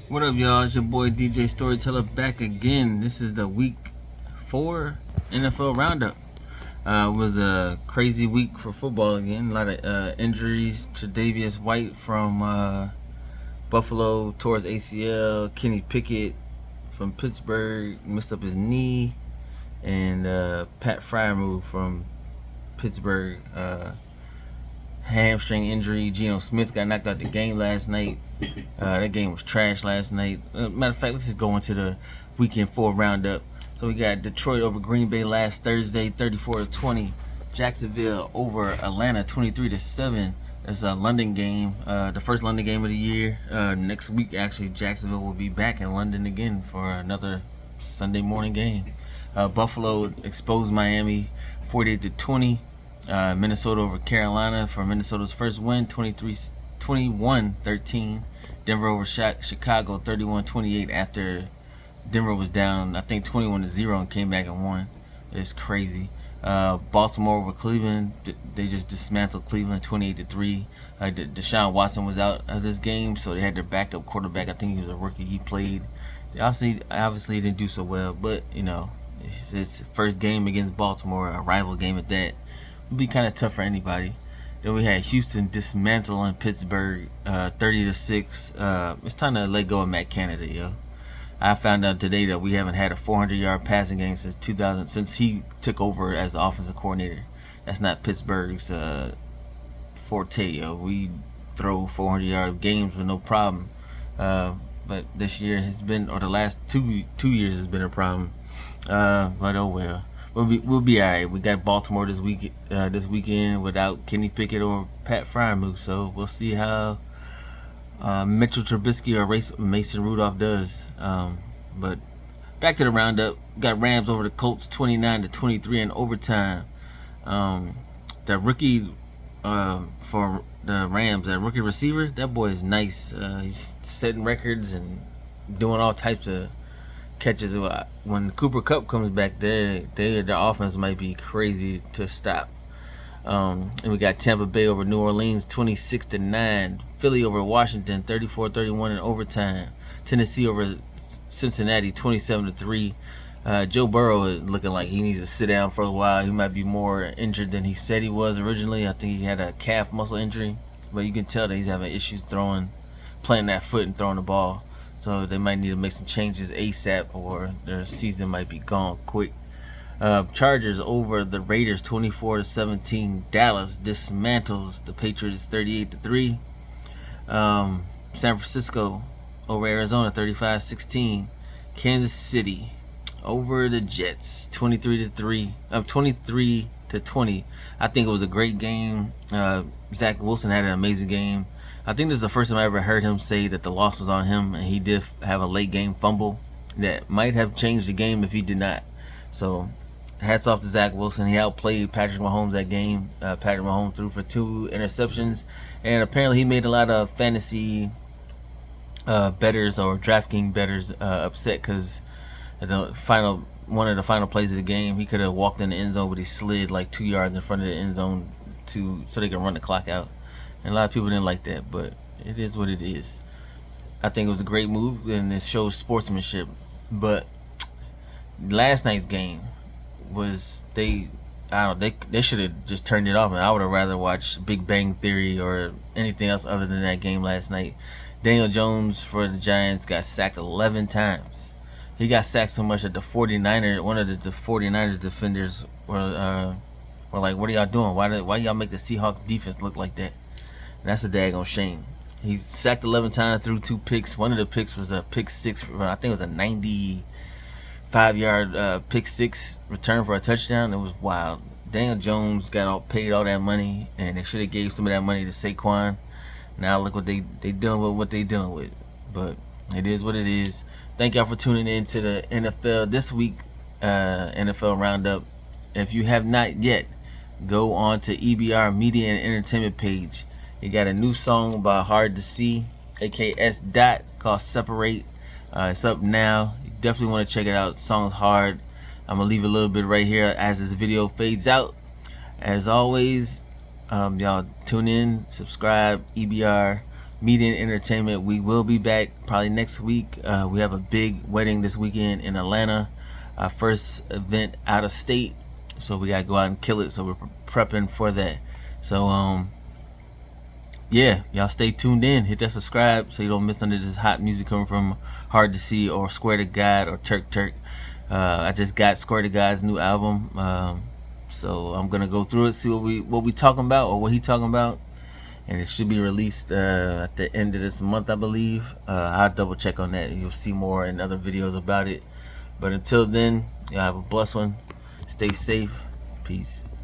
What up, y'all? It's your boy DJ Storyteller back again. This is the week 4 NFL roundup. It was a crazy week for football again. A lot of injuries. Tre'Davious White from Buffalo tore his ACL. Kenny Pickett from Pittsburgh messed up his knee. And Pat Freiermuth from Pittsburgh hamstring injury. Geno Smith got knocked out the game last night. That game was trash last night. Matter of fact, let's just go into the weekend 4 roundup. So we got Detroit over Green Bay last Thursday, 34-20. Jacksonville over Atlanta, 23-7. That's a London game, the first London game of the year. Next week, actually, Jacksonville will be back in London again for another Sunday morning game. Buffalo exposed Miami, 48-20. Minnesota over Carolina for Minnesota's first win, 21-13. Denver over Chicago, 31-28 after Denver was down, I think 21-0 and came back and won. It's crazy. Baltimore over Cleveland, they just dismantled Cleveland, 28-3. Deshaun Watson was out of this game, so they had their backup quarterback. I think he was a rookie. He played. They obviously didn't do so well, but you know, it's his first game against Baltimore, a rival game at that. It'd be kind of tough for anybody. Then we had Houston dismantling Pittsburgh, 30-6. It's time to let go of Matt Canada, yo. I found out today that we haven't had a 400-yard passing game since 2000, since he took over as the offensive coordinator. That's not Pittsburgh's forte, yo. We throw 400-yard games with no problem. But this year has been, or the last two years has been a problem. But oh well. We'll be all right. We got Baltimore this weekend without Kenny Pickett or Pat Freiermuth, so we'll see how Mitchell Trubisky or Mason Rudolph does. But back to the roundup. Got Rams over the Colts, 29-23 in overtime. The rookie for the Rams, that rookie receiver, that boy is nice. He's setting records and doing all types of catches. When Cooper Kupp comes back, their offense might be crazy to stop. And we got Tampa Bay over New Orleans, 26-9. Philly over Washington, 34-31 in overtime. Tennessee over Cincinnati, 27-3. Joe Burrow is looking like he needs to sit down for a while. He might be more injured than he said he was originally. I think he had a calf muscle injury, but you can tell that he's having issues playing that foot and throwing the ball. So they might need to make some changes ASAP, or their season might be gone quick. Chargers over the Raiders, 24-17. Dallas dismantles the Patriots, 38-3. San Francisco over Arizona, 35-16. Kansas City over the Jets, 23-3. 23-20. I think it was a great game. Zach Wilson had an amazing game. I think this is the first time I ever heard him say that the loss was on him, and he did have a late game fumble that might have changed the game if he did not. So hats off to Zach Wilson. He outplayed Patrick Mahomes that game. Patrick Mahomes threw for 2 interceptions, and apparently he made a lot of fantasy bettors or DraftKings bettors upset because one of the final plays of the game, he could have walked in the end zone, but he slid like 2 yards in front of the end zone so they could run the clock out. And a lot of people didn't like that, but it is what it is. I think it was a great move, and it shows sportsmanship. But last night's game was they should have just turned it off, and I would have rather watched Big Bang Theory or anything else other than that game last night. Daniel Jones for the Giants got sacked 11 times. He got sacked so much that one of the 49ers defenders were like, "What are y'all doing? Why y'all make the Seahawks defense look like that?" And that's a daggone shame. He sacked 11 times, threw 2 picks. One of the picks was a pick 6. I think it was a 95-yard pick 6 return for a touchdown. It was wild. Daniel Jones got paid all that money, and they should have gave some of that money to Saquon. Now look what they dealing with, what they dealing with. But it is what it is. Thank y'all for tuning in to the NFL this week, NFL Roundup. If you have not yet, go on to EBR Media and Entertainment page. You got a new song by Hard to See, aka S. Dot, called Separate. It's up now. You definitely want to check it out. The song's hard. I'm going to leave a little bit right here as this video fades out. As always, y'all tune in, subscribe, EBR Media and Entertainment. We will be back probably next week. We have a big wedding this weekend in Atlanta, our first event out of state, so we gotta go out and kill it. So we're prepping for that. So yeah, y'all stay tuned in. Hit that subscribe so you don't miss none of this hot music coming from Hard to See or Square to God or Turk. I just got Square to God's new album, so I'm gonna go through it, see what we talking about or what he talking about, and it should be released at the end of this month, I believe. I'll double check on that, and you'll see more in other videos about it. But until then, y'all have a blessed one. Stay safe. Peace.